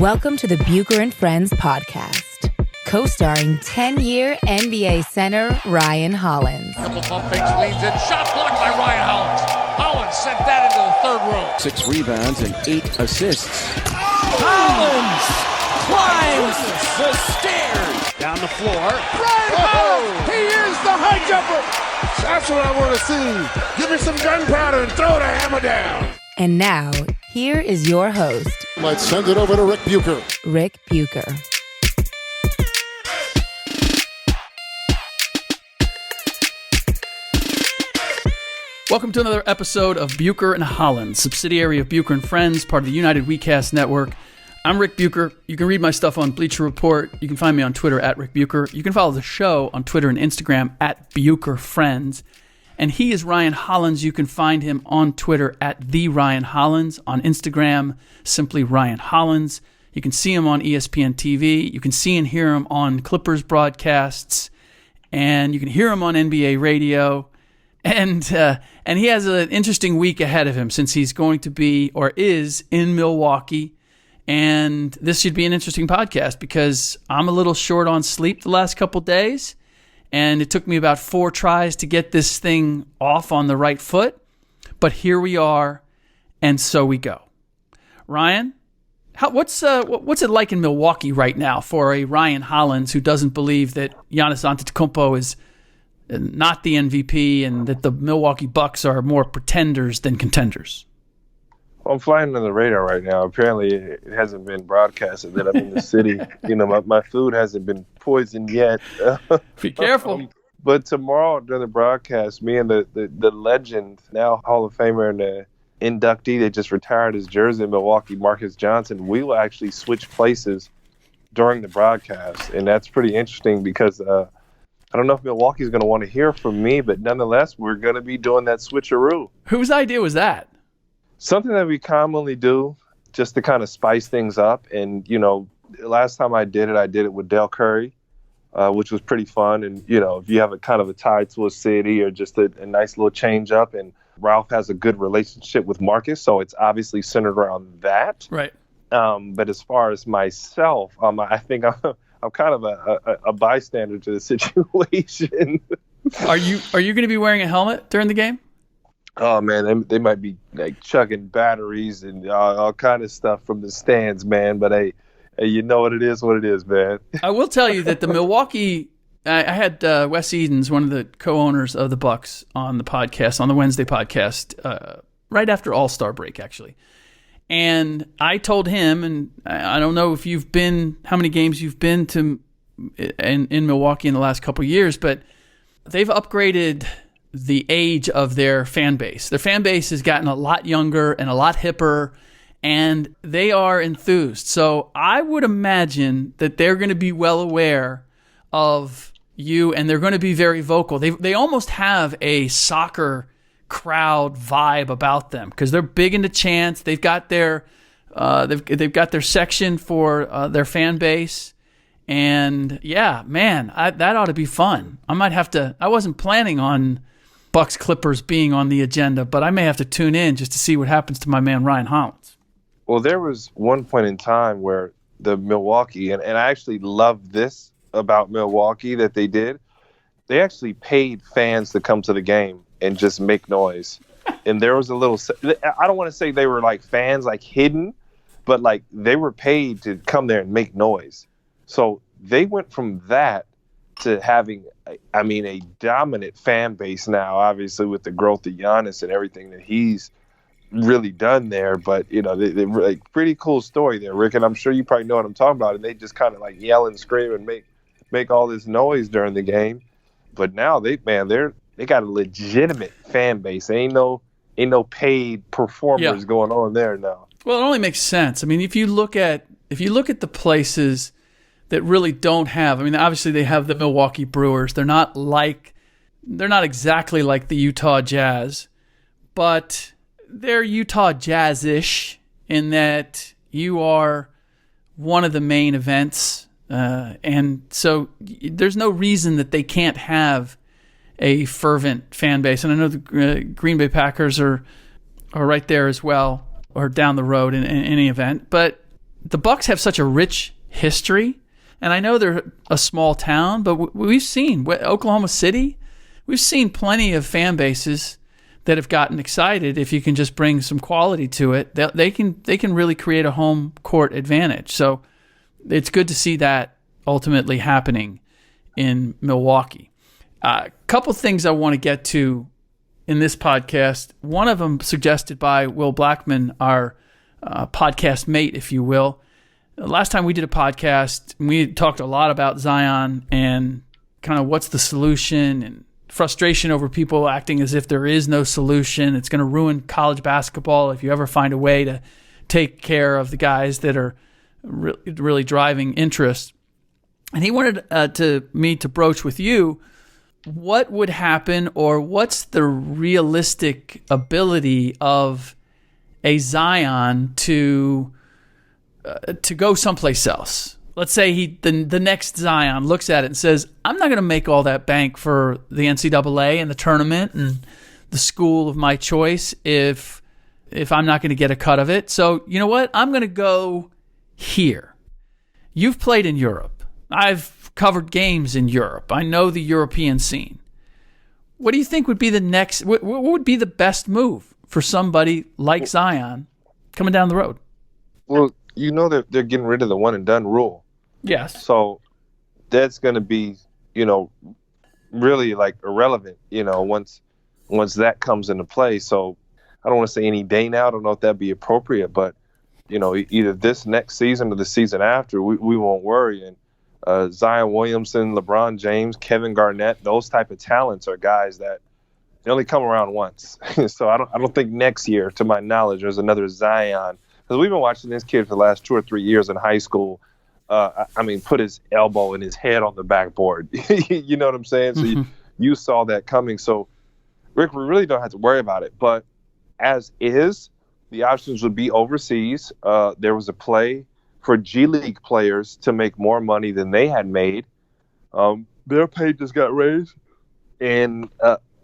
Welcome to the Bucher and Friends podcast, co-starring 10-year NBA center Ryan Hollins. Couple pump fakes, leans in, shot blocked by Ryan Hollins. Hollins sent that into the third row. 6 rebounds and 8 assists. Hollins climbs the stairs. Down the floor. Ryan Hollins! He is the high jumper! That's what I want to see. Give me some gunpowder and throw the hammer down. And now, here is your host, Let's send it over to Ric Bucher. Ric Bucher. Welcome to another episode of Bucher and Hollins, subsidiary of Bucher and Friends, part of the United WeCast Network. I'm Ric Bucher. You can read my stuff on Bleacher Report. You can find me on Twitter at Ric Bucher. You can follow the show on Twitter and Instagram at Bucher Friends. And he is Ryan Hollins. You can find him on Twitter at The Ryan Hollins, on Instagram, simply Ryan Hollins. You can see him on ESPN TV. You can see and hear him on Clippers broadcasts. And you can hear him on NBA radio. And he has an interesting week ahead of him since he's going to be, or is, in Milwaukee. And this should be an interesting podcast because I'm a little short on sleep the last couple days. And it took me about 4 tries to get this thing off on the right foot. But here we are, and so we go. Ryan, what's it like in Milwaukee right now for a Ryan Hollins who doesn't believe that Giannis Antetokounmpo is not the MVP and that the Milwaukee Bucks are more pretenders than contenders? I'm flying under the radar right now. Apparently, it hasn't been broadcasted that I'm in the city. You know, my food hasn't been poisoned yet. Be careful. But tomorrow during the broadcast, me and the legend, now Hall of Famer and the inductee that just retired his jersey in Milwaukee, Marcus Johnson, we will actually switch places during the broadcast. And that's pretty interesting because I don't know if Milwaukee's going to want to hear from me, but nonetheless, we're going to be doing that switcheroo. Whose idea was that? Something that we commonly do just to kind of spice things up. And, you know, last time I did it with Del Curry, which was pretty fun. And, you know, if you have a kind of a tie to a city or just a nice little change up, and Ralph has a good relationship with Marcus, so it's obviously centered around that. Right. But as far as myself, I think I'm kind of a bystander to the situation. Are you going to be wearing a helmet during the game? Oh, man, they might be like chugging batteries and all kind of stuff from the stands, man. But, hey, you know what it is, man. I will tell you that the Milwaukee – I had Wes Edens, one of the co-owners of the Bucks, on the podcast, on the Wednesday podcast, right after All-Star break, actually. And I told him, and I don't know if you've been – how many games you've been to in Milwaukee in the last couple of years, but they've upgraded – the age of their fan base. Their fan base has gotten a lot younger and a lot hipper, and they are enthused. So I would imagine that they're going to be well aware of you, and they're going to be very vocal. They almost have a soccer crowd vibe about them because they're big into chants. They've got their they've got their section for their fan base. And yeah, man, that ought to be fun. I might have to. I wasn't planning on Bucks Clippers being on the agenda, but I may have to tune in just to see what happens to my man Ryan Hollins. Well, there was one point in time where the Milwaukee, and I actually love this about Milwaukee that they did, they actually paid fans to come to the game and just make noise. And there was a little, I don't want to say they were like fans, like hidden, but like they were paid to come there and make noise. So they went from that to having, I mean, a dominant fan base now, obviously with the growth of Giannis and everything that he's really done there. But, you know, they like pretty cool story there, Rick, and I'm sure you probably know what I'm talking about. And they just kind of like yell and scream and make all this noise during the game. But now they got a legitimate fan base. Ain't no paid performers going on there now. Well, it only makes sense. I mean, if you look at the places that really don't have, I mean, obviously they have the Milwaukee Brewers. They're not exactly like the Utah Jazz, but they're Utah Jazz-ish in that you are one of the main events. And so there's no reason that they can't have a fervent fan base. And I know the Green Bay Packers are right there as well, or down the road in any event. But the Bucks have such a rich history, and I know they're a small town, but we've seen Oklahoma City. We've seen plenty of fan bases that have gotten excited if you can just bring some quality to it. They can really create a home court advantage. So it's good to see that ultimately happening in Milwaukee. A couple things I want to get to in this podcast. One of them suggested by Will Blackman, our podcast mate, if you will. Last time we did a podcast, we talked a lot about Zion and kind of what's the solution and frustration over people acting as if there is no solution. It's going to ruin college basketball if you ever find a way to take care of the guys that are really driving interest. And he wanted me to broach with you what would happen, or what's the realistic ability of a Zion to go someplace else. Let's say the next Zion looks at it and says, I'm not going to make all that bank for the NCAA and the tournament and the school of my choice if I'm not going to get a cut of it. So you know what? I'm going to go here. You've played in Europe. I've covered games in Europe. I know the European scene. What do you think would be the next? What would be the best move for somebody like Zion coming down the road? Well, you know they're getting rid of the one and done rule. Yes. So that's going to be, really like irrelevant, once that comes into play. So I don't want to say any day now. I don't know if that'd be appropriate, but either this next season or the season after, we won't worry. And Zion Williamson, LeBron James, Kevin Garnett, those type of talents are guys that they only come around once. So I don't think next year, to my knowledge, there's another Zion. Because we've been watching this kid for the last 2 or 3 years in high school. Put his elbow and his head on the backboard. You know what I'm saying? So you saw that coming. So, Rick, we really don't have to worry about it. But as is, the options would be overseas. There was a play for G League players to make more money than they had made. Their pay just got raised. And,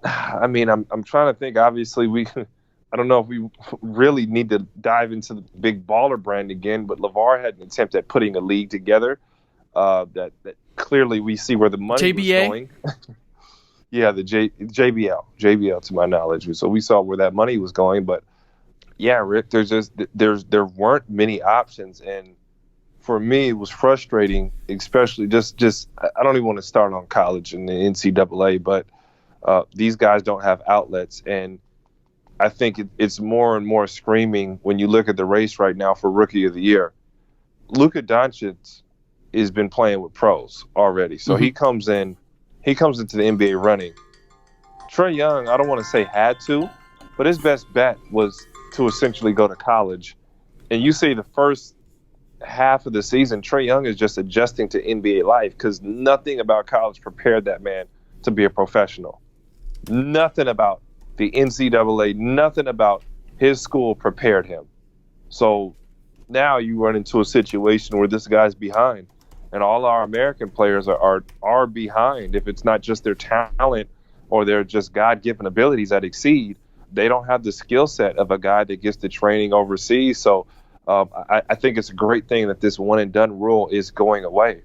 I'm trying to think. Obviously, I don't know if we really need to dive into the big baller brand again, but LeVar had an attempt at putting a league together that clearly we see where the money was going. Yeah, the JBL to my knowledge. So we saw where that money was going. But yeah, Rick, there weren't many options, and for me it was frustrating, especially just I don't even want to start on college and the NCAA, but these guys don't have outlets, and I think it's more and more screaming when you look at the race right now for Rookie of the Year. Luka Doncic has been playing with pros already, so he comes into the NBA running. Trae Young, I don't want to say had to, but his best bet was to essentially go to college. And you see the first half of the season, Trae Young is just adjusting to NBA life because nothing about college prepared that man to be a professional. Nothing about the NCAA, nothing about his school prepared him. So now you run into a situation where this guy's behind, and all our American players are behind. If it's not just their talent or their just God-given abilities that exceed, they don't have the skill set of a guy that gets the training overseas. So I think it's a great thing that this one-and-done rule is going away.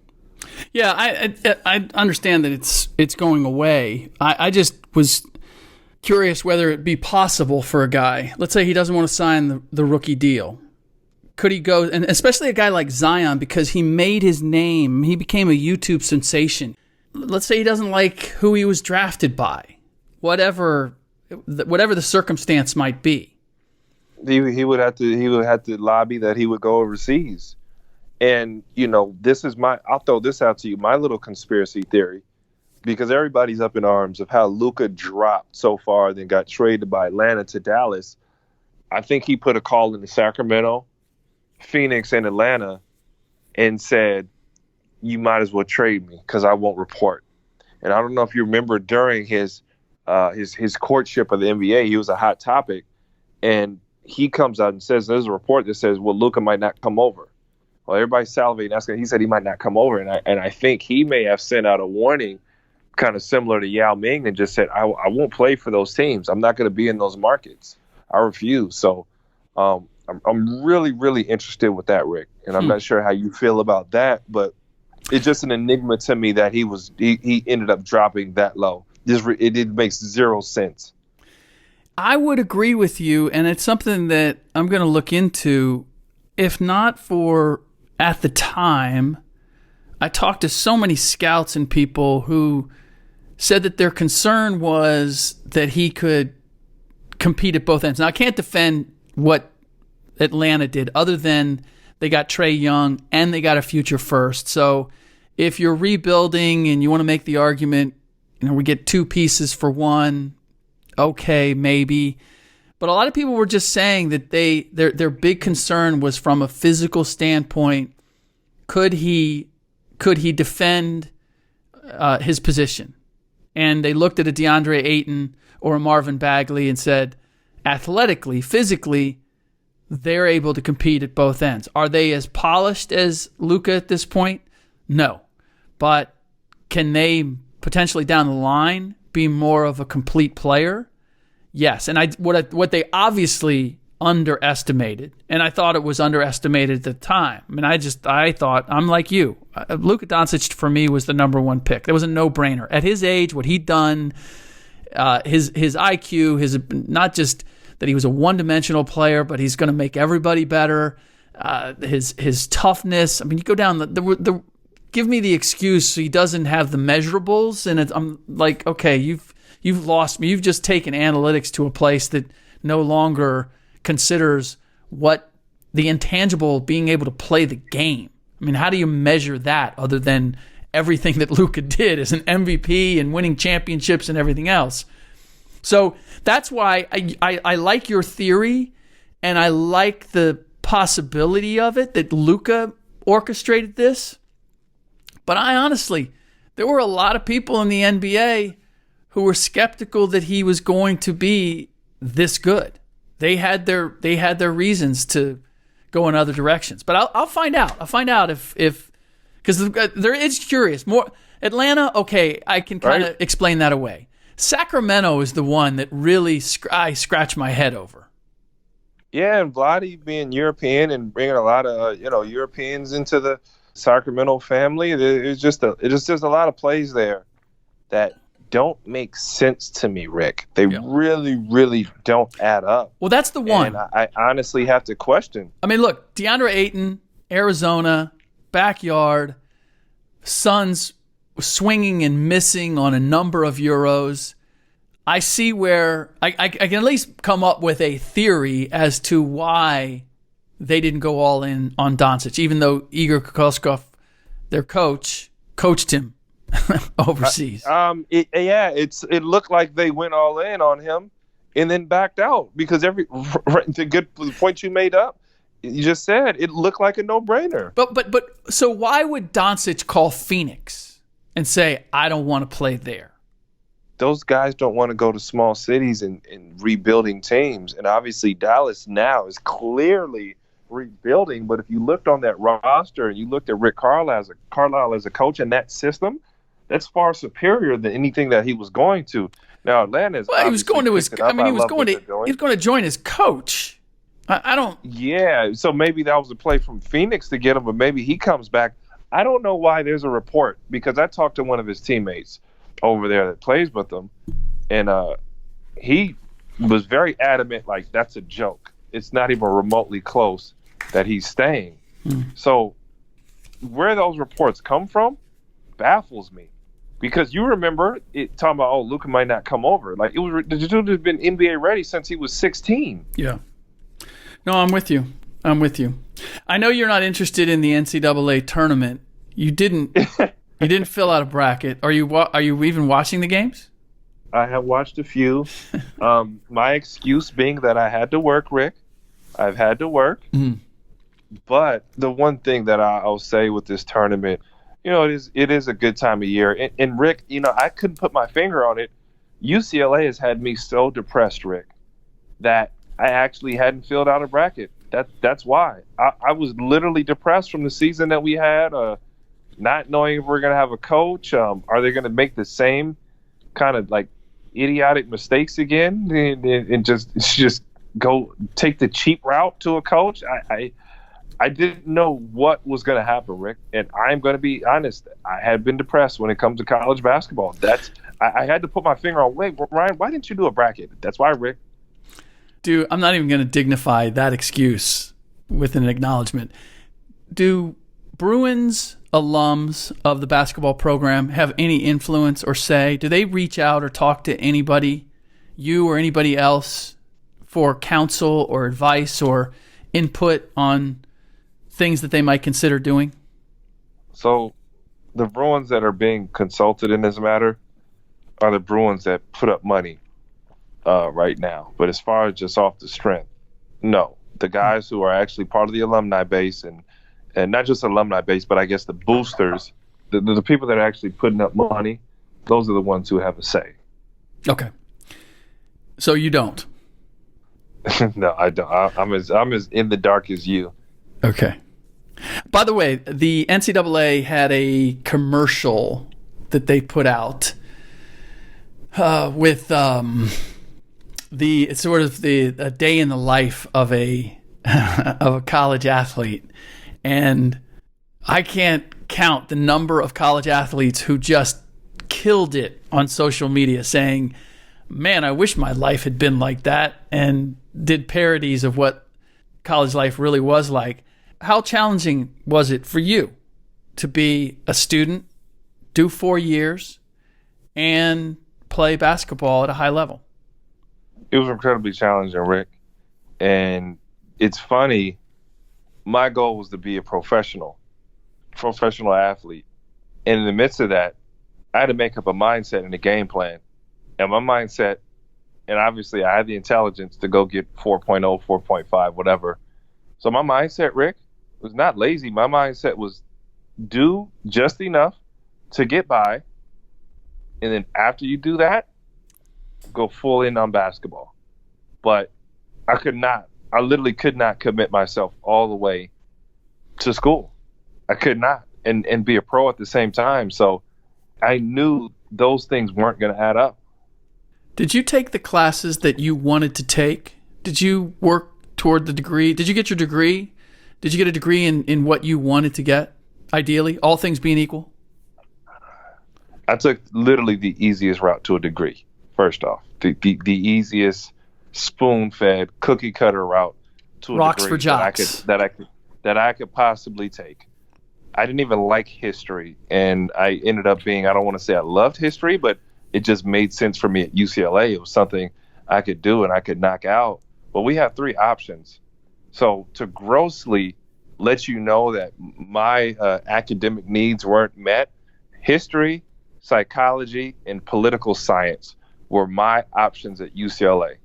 Yeah, I understand that it's going away. I just was curious whether it'd be possible for a guy, let's say he doesn't want to sign the rookie deal. Could he go, and especially a guy like Zion, because he made his name, he became a YouTube sensation. Let's say he doesn't like who he was drafted by, whatever the circumstance might be. He would have to lobby that he would go overseas. And, I'll throw this out to you, my little conspiracy theory, because everybody's up in arms of how Luka dropped so far, then got traded by Atlanta to Dallas. I think he put a call into Sacramento, Phoenix, and Atlanta and said, you might as well trade me because I won't report. And I don't know if you remember during his courtship of the NBA, he was a hot topic. And he comes out and says, there's a report that says, well, Luka might not come over. Well, everybody's salivating. Asking. He said he might not come over. And I think he may have sent out a warning kind of similar to Yao Ming and just said, I won't play for those teams. I'm not going to be in those markets. I refuse. So I I'm really, really interested with that, Rick. And I'm not sure how you feel about that, but it's just an enigma to me that he ended up dropping that low. It makes zero sense. I would agree with you, and it's something that I'm going to look into. If not for, at the time, I talked to so many scouts and people who said that their concern was that he could compete at both ends. Now, I can't defend what Atlanta did other than they got Trae Young and they got a future first. So if you're rebuilding and you want to make the argument, we get two pieces for one, okay, maybe. But a lot of people were just saying that their big concern was from a physical standpoint. Could he defend his position? And they looked at a DeAndre Ayton or a Marvin Bagley and said, athletically, physically, they're able to compete at both ends. Are they as polished as Luka at this point? No. But can they potentially down the line be more of a complete player? Yes. And what they obviously underestimated, and I thought it was underestimated at the time. I mean, I thought, I'm like you. Luka Doncic for me was the number one pick. That was a no-brainer. At his age, what he'd done, his IQ, not just that he was a one-dimensional player, but he's going to make everybody better. His toughness. I mean, you go down give me the excuse he doesn't have the measurables, and I'm like, okay, you've lost me. You've just taken analytics to a place that no longer considers what the intangible, being able to play the game. I mean, how do you measure that other than everything that Luka did as an MVP and winning championships and everything else? So that's why I like your theory, and I like the possibility of it that Luka orchestrated this. But I honestly, there were a lot of people in the NBA who were skeptical that he was going to be this good. They had their reasons to go in other directions. But I'll find out. I'll find out if because there is curious. More Atlanta, okay, I can kind of explain that away. Sacramento is the one that really I scratch my head over. Yeah, and Vlade being European and bringing a lot of Europeans into the Sacramento family, there's just a lot of plays there that don't make sense to me, Rick. They really, really don't add up. Well, that's the one. And I honestly have to question. I mean, look, DeAndre Ayton, Arizona, backyard, Suns swinging and missing on a number of Euros. I see where I can at least come up with a theory as to why they didn't go all in on Doncic, even though Igor Kokoskov, their coach, coached him overseas. It looked like they went all in on him and then backed out because the point you made up, you just said it looked like a no-brainer. But so why would Doncic call Phoenix and say, I don't want to play there? Those guys don't want to go to small cities and rebuilding teams. And obviously Dallas now is clearly rebuilding. But if you looked on that roster and you looked at Rick Carlisle as a coach in that system, that's far superior than anything that he was going to. Now Atlanta's he was going to join his coach. I don't. Yeah, so maybe that was a play from Phoenix to get him, but maybe he comes back. I don't know why there's a report because I talked to one of his teammates over there that plays with them, and he was very adamant, like that's a joke. It's not even remotely close that he's staying. So where those reports come from baffles me. Because you remember it talking about, Luka might not come over. Like the dude has been NBA ready since he was 16. Yeah. No, I'm with you. I know you're not interested in the NCAA tournament. You didn't fill out a bracket. Are you even watching the games? I have watched a few. My excuse being that I had to work, Rick. I've had to work. Mm-hmm. But the one thing that I'll say with this tournament, it is a good time of year. And Rick, I couldn't put my finger on it. UCLA has had me so depressed, Rick, that I actually hadn't filled out a bracket. That's why. I was literally depressed from the season that we had, not knowing if we're going to have a coach. Are they going to make the same kind of like idiotic mistakes again? And it's just go take the cheap route to a coach. I didn't know what was going to happen, Rick. And I'm going to be honest. I had been depressed when it comes to college basketball. I had to put my finger on, wait, Ryan, why didn't you do a bracket? That's why, Rick. Dude, I'm not even going to dignify that excuse with an acknowledgement. Do Bruins alums of the basketball program have any influence or say? Do they reach out or talk to anybody, you or anybody else, for counsel or advice or input on things that they might consider doing? So the Bruins that are being consulted in this matter are the Bruins that put up money right now. But as far as just off the strength, no. The guys who are actually part of the alumni base and not just alumni base, but I guess the boosters, the people that are actually putting up money, those are the ones who have a say. Okay. So you don't? No, I don't. I'm as in the dark as you. Okay. By the way, the NCAA had a commercial that they put out with it's sort of a day in the life of a of a college athlete, and I can't count the number of college athletes who just killed it on social media saying, man, I wish my life had been like that, and did parodies of what college life really was like. How challenging was it for you to be a student, do 4 years, and play basketball at a high level? It was incredibly challenging, Rick. And it's funny, my goal was to be a professional athlete. And in the midst of that, I had to make up a mindset and a game plan. And my mindset, and obviously I had the intelligence to go get 4.0, 4.5, whatever. So my mindset, Rick, was not lazy. My mindset was do just enough to get by. And then after you do that, go full in on basketball. But I literally could not commit myself all the way to school. I could not and be a pro at the same time. So I knew those things weren't going to add up. Did you take the classes that you wanted to take? Did you work toward the degree? Did you get your degree? Did you get a degree in what you wanted to get, ideally, all things being equal? I took literally the easiest route to a degree, first off. The easiest spoon-fed, cookie-cutter route to a Rocks degree for jocks. that I could possibly take. I didn't even like history, and I ended up being, I don't want to say I loved history, but it just made sense for me at UCLA. It was something I could do and I could knock out. But we have 3 options. So to grossly let you know that my academic needs weren't met, history, psychology, and political science were my options at UCLA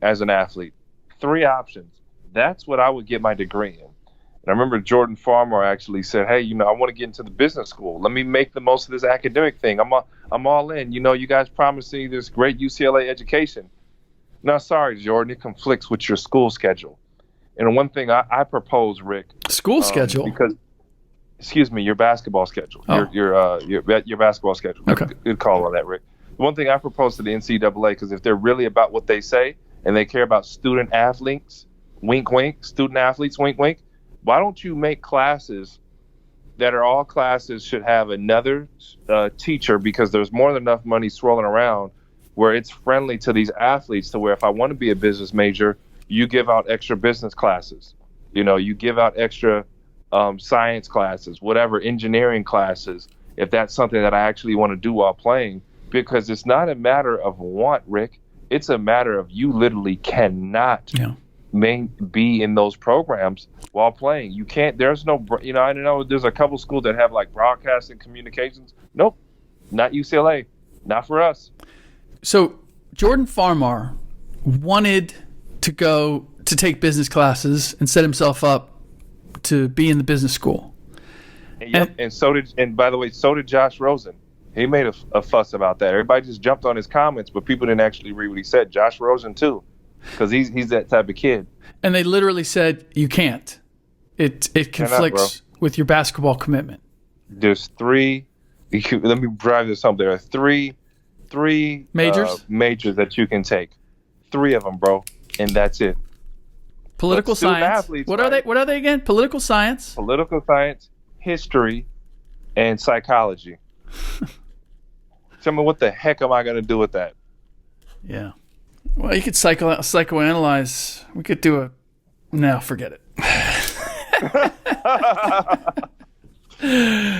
as an athlete. 3 options. That's what I would get my degree in. And I remember Jordan Farmer actually said, hey, I want to get into the business school. Let me make the most of this academic thing. I'm all in. You guys promised me this great UCLA education. No, sorry, Jordan, it conflicts with your school schedule. And one thing I propose, Rick. School schedule? Because, excuse me, your basketball schedule. Oh. Your basketball schedule. Okay. Good call on that, Rick. One thing I propose to the NCAA, because if they're really about what they say and they care about student athletes, wink, wink, student athletes, wink, wink, why don't you make classes that are all classes should have another teacher, because there's more than enough money swirling around where it's friendly to these athletes to where if I want to be a business major, you give out extra business classes. You give out extra science classes, whatever, engineering classes, if that's something that I actually want to do while playing. Because it's not a matter of want, Rick. It's a matter of you literally cannot be in those programs while playing. You can't. There's no. I know there's a couple schools that have like broadcasting communications. Nope, not UCLA. Not for us. So Jordan Farmar wanted to go to take business classes and set himself up to be in the business school. And by the way, so did Josh Rosen. He made a fuss about that. Everybody just jumped on his comments, but people didn't actually read what he said. Josh Rosen too, because he's that type of kid. And they literally said you can't. It conflicts with your basketball commitment. There's 3. Let me drive this home. There are three majors that you can take. 3 of them, bro. and that's it. Political science. What are they? What are they again? Political science. Political science, history, and psychology. Tell me, what the heck am I going to do with that? Yeah. Well, you could psychoanalyze. We could do a. No, forget it.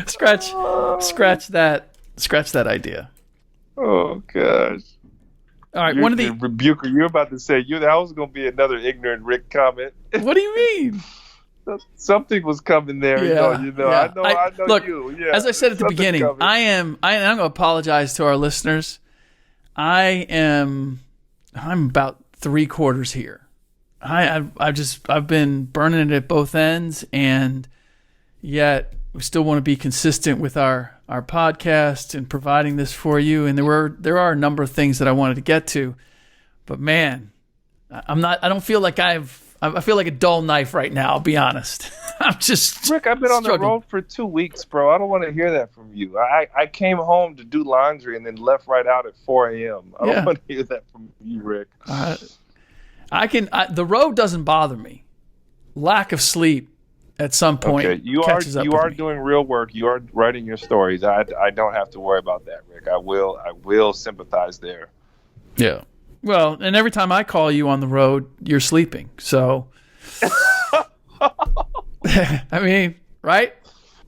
Scratch that idea. Oh gosh. All right, one of the rebuker. You're about to say that was going to be another ignorant Rick comment. What do you mean? Something was coming there. Yeah, you know. I know look, you. Yeah, as I said at the beginning, coming. I'm going to apologize to our listeners. I'm about 3/4 here. I've been burning it at both ends, and yet we still want to be consistent with our podcast and providing this for you. And there are a number of things that I wanted to get to, but man, I don't feel like I feel like a dull knife right now. I'll be honest. I'm just Rick. I've been on the road for 2 weeks, bro. I don't want to hear that from you. I came home to do laundry and then left right out at 4 a.m. I don't want to hear that from you, Rick. The road doesn't bother me. Lack of sleep at some point. Okay, you are doing real work. You are writing your stories. I don't have to worry about that, Rick. I will sympathize there. Yeah. Well, and every time I call you on the road, you're sleeping. So, I mean, right?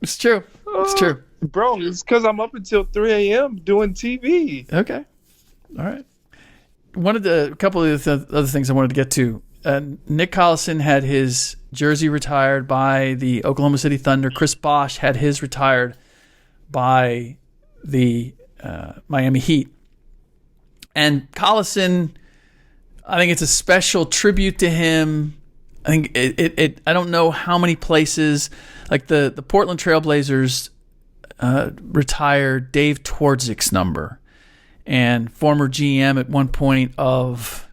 It's true. It's true. Bro, it's because I'm up until 3 a.m. doing TV. Okay. All right. A couple of the other things I wanted to get to. Nick Collison had his jersey retired by the Oklahoma City Thunder. Chris Bosh had his retired by the Miami Heat. And Collison, I think it's a special tribute to him. I think it I don't know how many places, like the Portland Trailblazers retired Dave Twardzik number, and former GM at one point of,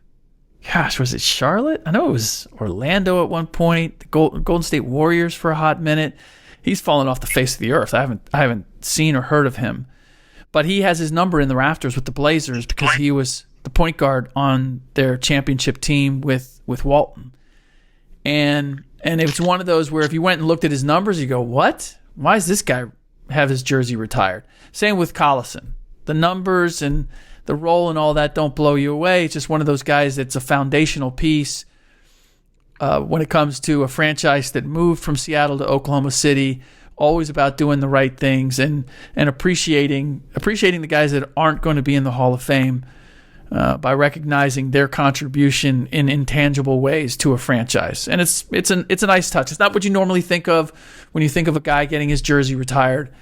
gosh, was it Charlotte? I know it was Orlando at one point. The Golden State Warriors for a hot minute. He's fallen off the face of the earth. I haven't seen or heard of him, but he has his number in the rafters with the Blazers because he was the point guard on their championship team with Walton. And it was one of those where if you went and looked at his numbers, you go, what? Why does this guy have his jersey retired? Same with Collison. The numbers and the role and all that don't blow you away. It's just one of those guys that's a foundational piece when it comes to a franchise that moved from Seattle to Oklahoma City, always about doing the right things and appreciating the guys that aren't going to be in the Hall of Fame by recognizing their contribution in intangible ways to a franchise. And it's a nice touch. It's not what you normally think of when you think of a guy getting his jersey retired,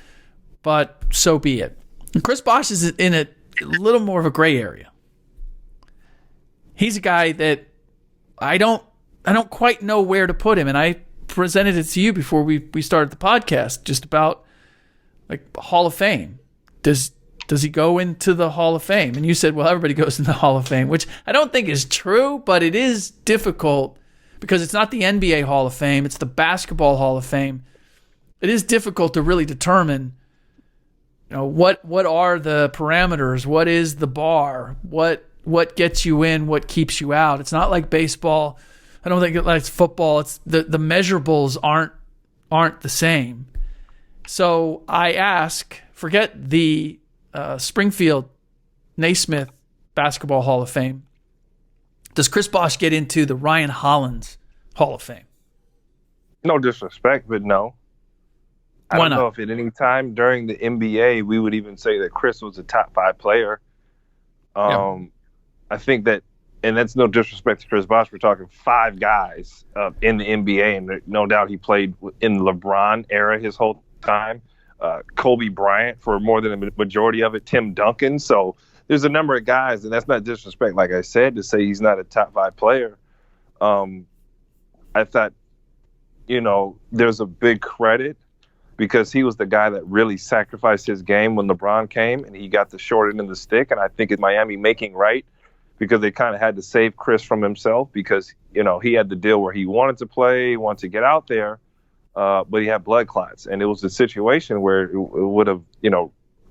but so be it. And Chris Bosh is in a little more of a gray area. He's a guy that I don't quite know where to put him, and I presented it to you before we started the podcast, just about like Hall of Fame. Does he go into the Hall of Fame? And you said, well, everybody goes in the Hall of Fame, which I don't think is true, but it is difficult because it's not the NBA Hall of Fame, it's the Basketball Hall of Fame. It is difficult to really determine, what are the parameters, what is the bar, what gets you in, what keeps you out. It's not like baseball. I don't think it's football. It's the measurables aren't the same. So I ask, forget the Springfield Naismith Basketball Hall of Fame. Does Chris Bosh get into the Ryan Hollins Hall of Fame? No disrespect, but no. I Why don't not? know if at any time during the NBA we would even say that Chris was a top 5 player. I think that, and that's no disrespect to Chris Bosh, we're talking 5 guys in the NBA, and no doubt he played in the LeBron era his whole time. Kobe Bryant for more than a majority of it, Tim Duncan. So there's a number of guys, and that's not disrespect, like I said, to say he's not a top 5 player. I thought, there's a big credit because he was the guy that really sacrificed his game when LeBron came, and he got the short end of the stick. And I think it's Miami making right because they kind of had to save Chris from himself because, he had the deal where he wanted to play, wanted to get out there, but he had blood clots. And it was a situation where it would have,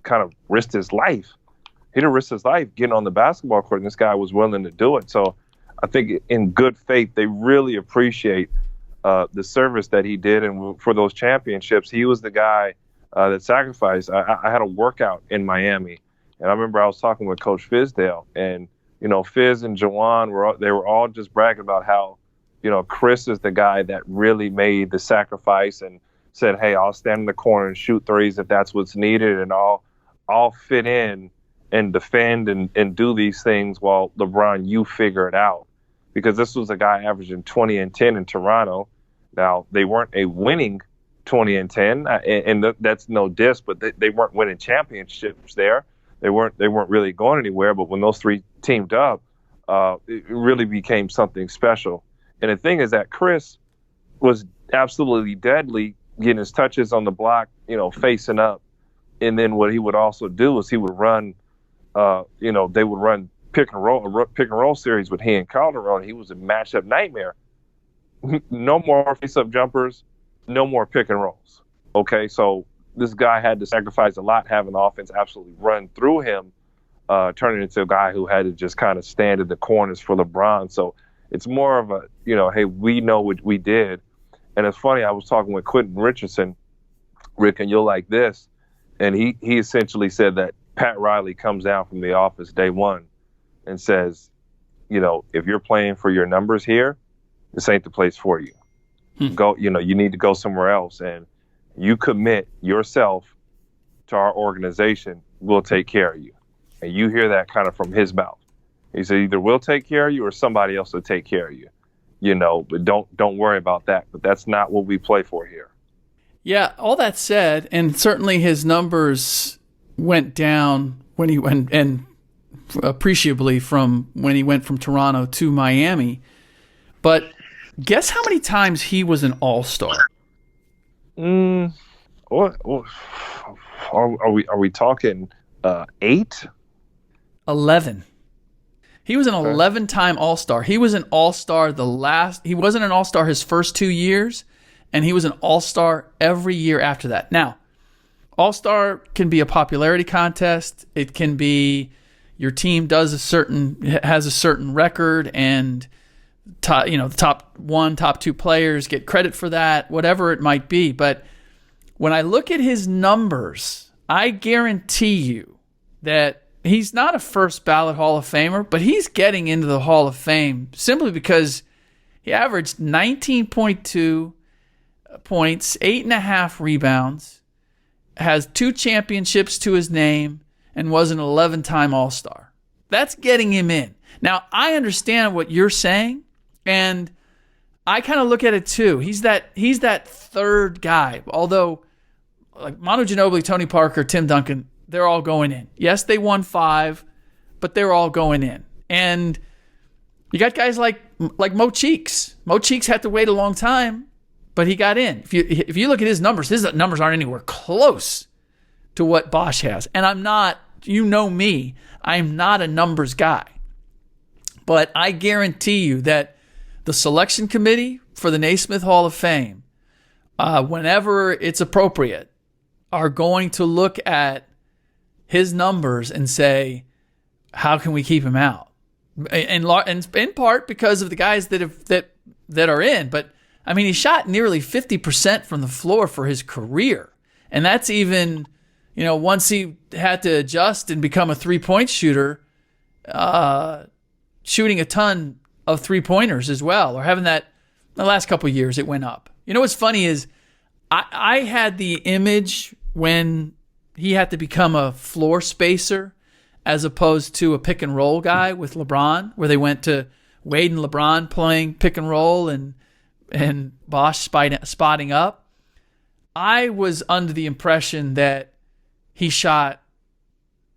kind of risked his life. He'd have risked his life getting on the basketball court, and this guy was willing to do it. So I think in good faith, they really appreciate the service that he did. And for those championships, he was the guy that sacrificed. I had a workout in Miami, and I remember I was talking with Coach Fizdale, and, Fizz and Jawan were all just bragging about how, Chris is the guy that really made the sacrifice and said, hey, I'll stand in the corner and shoot threes if that's what's needed, and I'll fit in and defend and do these things while LeBron, you figure it out. Because this was a guy averaging 20 and 10 in Toronto. Now, they weren't a winning 20 and 10, and that's no diss, but they weren't winning championships there. They weren't really going anywhere. But when those three teamed up, it really became something special. And the thing is that Chris was absolutely deadly, getting his touches on the block, facing up. And then what he would also do is he would run, they would run pick and roll series with he and Calderon. He was a matchup nightmare. No more face-up jumpers, no more pick and rolls. Okay, so this guy had to sacrifice a lot, having the offense absolutely run through him, turning into a guy who had to just kind of stand in the corners for LeBron. So it's more of a, hey, we know what we did. And it's funny, I was talking with Quentin Richardson, Rick, and you'll like this, and he essentially said that Pat Riley comes down from the office day one and says, if you're playing for your numbers here, this ain't the place for you. Go, you need to go somewhere else, and you commit yourself to our organization, we'll take care of you. And you hear that kind of from his mouth. He said either we'll take care of you or somebody else will take care of you. But don't worry about that. But that's not what we play for here. Yeah, all that said, and certainly his numbers went down when he went, and appreciably from when he went from Toronto to Miami. But guess how many times he was an All-Star? What are we talking 8? 11. He was an 11-time All-Star. He was an All-Star he wasn't an All-Star his first 2 years, and he was an All-Star every year after that. Now, All-Star can be a popularity contest. It can be your team has a certain record, and the top 1, top 2 players get credit for that, whatever it might be. But when I look at his numbers, I guarantee you that he's not a first ballot Hall of Famer, but he's getting into the Hall of Fame simply because he averaged 19.2 points, 8.5 rebounds, has 2 championships to his name, and was an 11-time All-Star. That's getting him in. Now, I understand what you're saying, and I kind of look at it too. He's that third guy, although like Manu Ginobili, Tony Parker, Tim Duncan, they're all going in. Yes, they won 5, but they're all going in. And you got guys like Mo Cheeks. Mo Cheeks had to wait a long time, but he got in. If you look at his numbers aren't anywhere close to what Bosh has. And I'm not, me, I'm not a numbers guy. But I guarantee you that the selection committee for the Naismith Hall of Fame, whenever it's appropriate, are going to look at his numbers and say, how can we keep him out? And in part because of the guys that are in. But I mean, he shot nearly 50% from the floor for his career, and that's even once he had to adjust and become a 3-point shooter, shooting a ton of 3-pointers as well, or having that the last couple of years it went up. What's funny is I had the image when he had to become a floor spacer as opposed to a pick and roll guy with LeBron, where they went to Wade and LeBron playing pick and roll and Bosh spotting up. I was under the impression that he shot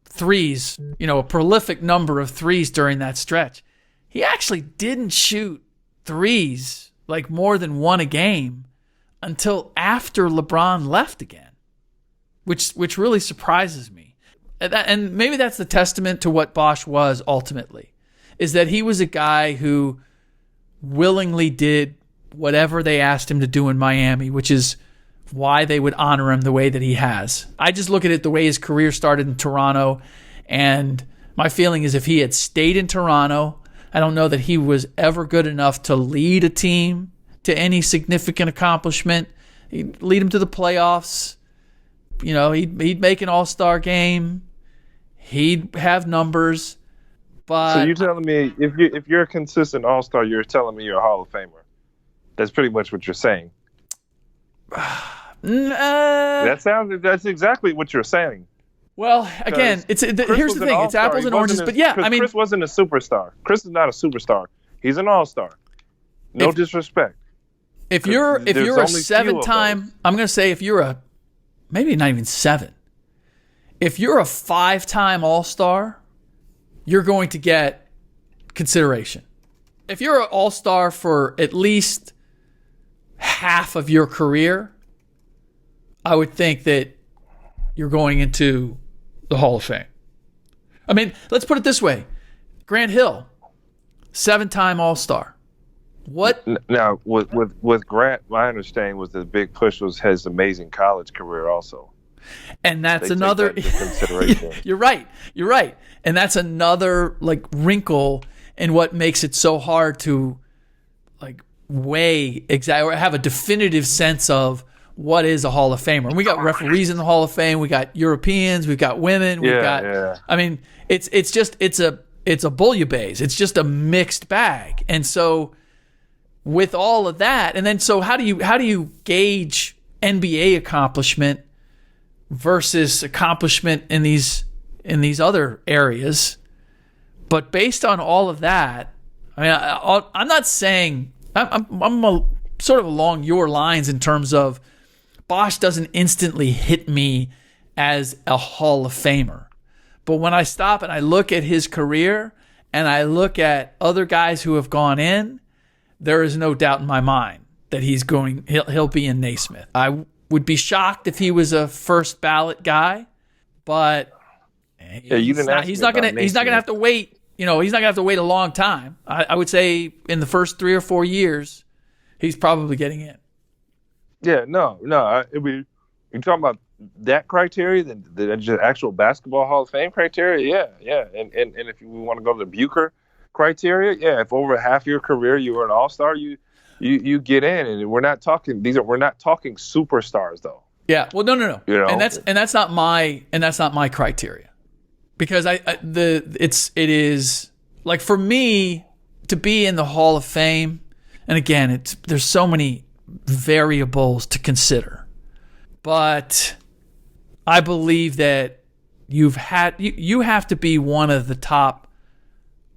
threes, a prolific number of threes during that stretch. He actually didn't shoot threes, like more than one a game, until after LeBron left again, which really surprises me. And maybe that's the testament to what Bosh was ultimately, is that he was a guy who willingly did whatever they asked him to do in Miami, which is why they would honor him the way that he has. I just look at it the way his career started in Toronto, and my feeling is if he had stayed in Toronto, I don't know that he was ever good enough to lead a team to any significant accomplishment. He'd lead them to the playoffs. You know, he'd make an all-star game. He'd have numbers. But so you're telling me if you're a consistent all-star, you're telling me you're a Hall of Famer. That's pretty much what you're saying. That's exactly what you're saying. Well, again, here's the thing: it's apples and oranges. But yeah, I mean, Chris wasn't a superstar. Chris is not a superstar. He's an all-star. No disrespect. If you're a 7-time, I'm going to say if you're a maybe not even 7. If you're a 5-time all-star, you're going to get consideration. If you're an all-star for at least half of your career, I would think that you're going into the Hall of Fame. I mean, let's put it this way. Grant Hill, 7-time all-star. What? Now, with Grant, my understanding was the big push was his amazing college career also. And that's another consideration. You're right. And that's another like wrinkle in what makes it so hard to like weigh exactly or have a definitive sense of what is a Hall of Famer. And we got referees in the Hall of Fame. We got Europeans. We've got women. I mean, it's a bouillabaisse. It's just a mixed bag. And so with all of that, and then so how do you gauge NBA accomplishment versus accomplishment in these other areas? But based on all of that, I mean, I'm not saying I'm sort of along your lines in terms of Bosh doesn't instantly hit me as a Hall of Famer. But when I stop and I look at his career and I look at other guys who have gone in, there is no doubt in my mind that he'll be in Naismith. I would be shocked if he was a first ballot guy, but he's not going to have to wait. You know, he's not going to have to wait a long time. I would say in the first 3 or 4 years, he's probably getting in. Yeah, no. You're talking about that criteria, the actual basketball Hall of Fame criteria. Yeah. And if we want to go to the Bucher criteria, yeah. If over half your career you were an all-star, you get in, and we're not talking superstars though. Yeah. Well, no. You know? And that's not my criteria, because it is like for me to be in the Hall of Fame, and again, there's so many variables to consider, but I believe that you have to be one of the top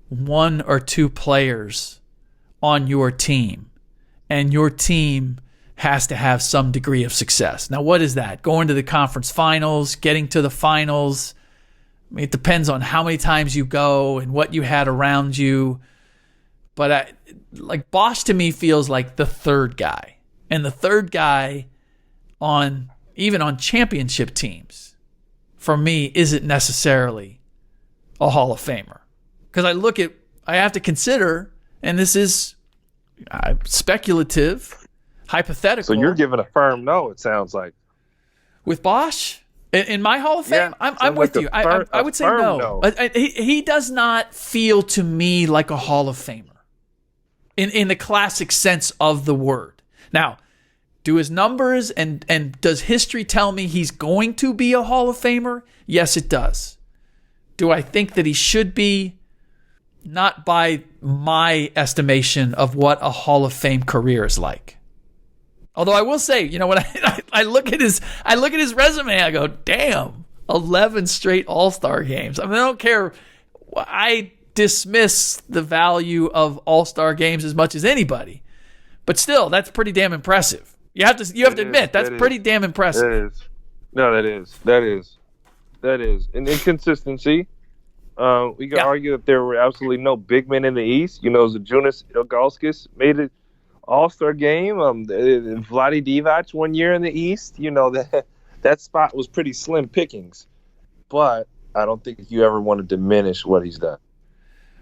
1 or 2 players on your team, and your team has to have some degree of success. Now, what is that? Going to the conference finals, getting to the finals. I mean, it depends on how many times you go and what you had around you. But like Bosh to me feels like the third guy. And the third guy even on championship teams, for me, isn't necessarily a Hall of Famer. Because I have to consider, and this is speculative, hypothetical. So you're giving a firm no, it sounds like. With Bosh? In my Hall of Fame? Yeah, I'm with you. I would say no. He does not feel to me like a Hall of Famer in the classic sense of the word. Now, do his numbers and does history tell me he's going to be a Hall of Famer? Yes, it does. Do I think that he should be? Not by my estimation of what a Hall of Fame career is like. Although I will say, you know, when I look at his resume, I go, damn, 11 straight All-Star games. I mean, I don't care. I dismiss the value of All-Star games as much as anybody, but still, that's pretty damn impressive. You have to admit that's pretty damn impressive. That is. No, that is an inconsistency. We can argue that there were absolutely no big men in the East. You know, Zajunas Ilgauskas made it All-Star game. Vlade Divac one year in the East. You know, that spot was pretty slim pickings. But I don't think you ever want to diminish what he's done.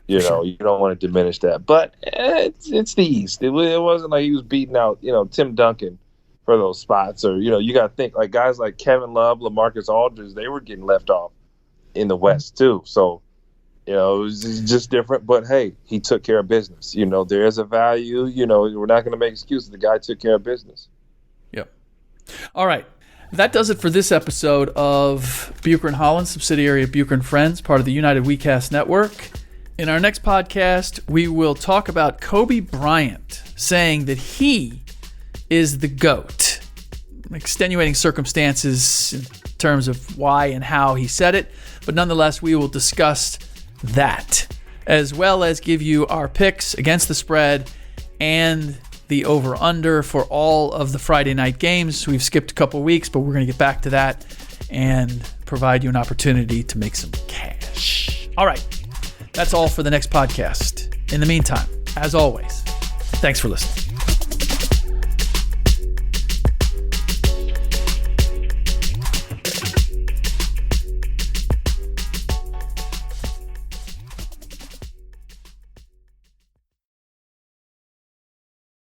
You know, you don't want to diminish that. But it's the East. It wasn't like he was beating out, you know, Tim Duncan for those spots. Or, you know, you got to think like guys like Kevin Love, LaMarcus Aldridge, they were getting left off in the West too. So You know, it was just different. But, hey, he took care of business. You know, there is a value. You know, we're not going to make excuses. The guy took care of business. Yep. All right. That does it for this episode of Bucher and Holland, subsidiary of Bucher and Friends, part of the United WeCast Network. In our next podcast, we will talk about Kobe Bryant saying that he is the GOAT. Extenuating circumstances in terms of why and how he said it, but nonetheless, we will discuss that, as well as give you our picks against the spread and the over-under for all of the Friday night games. We've skipped a couple weeks, but we're going to get back to that and provide you an opportunity to make some cash. All right, that's all for the next podcast. In the meantime, as always, thanks for listening.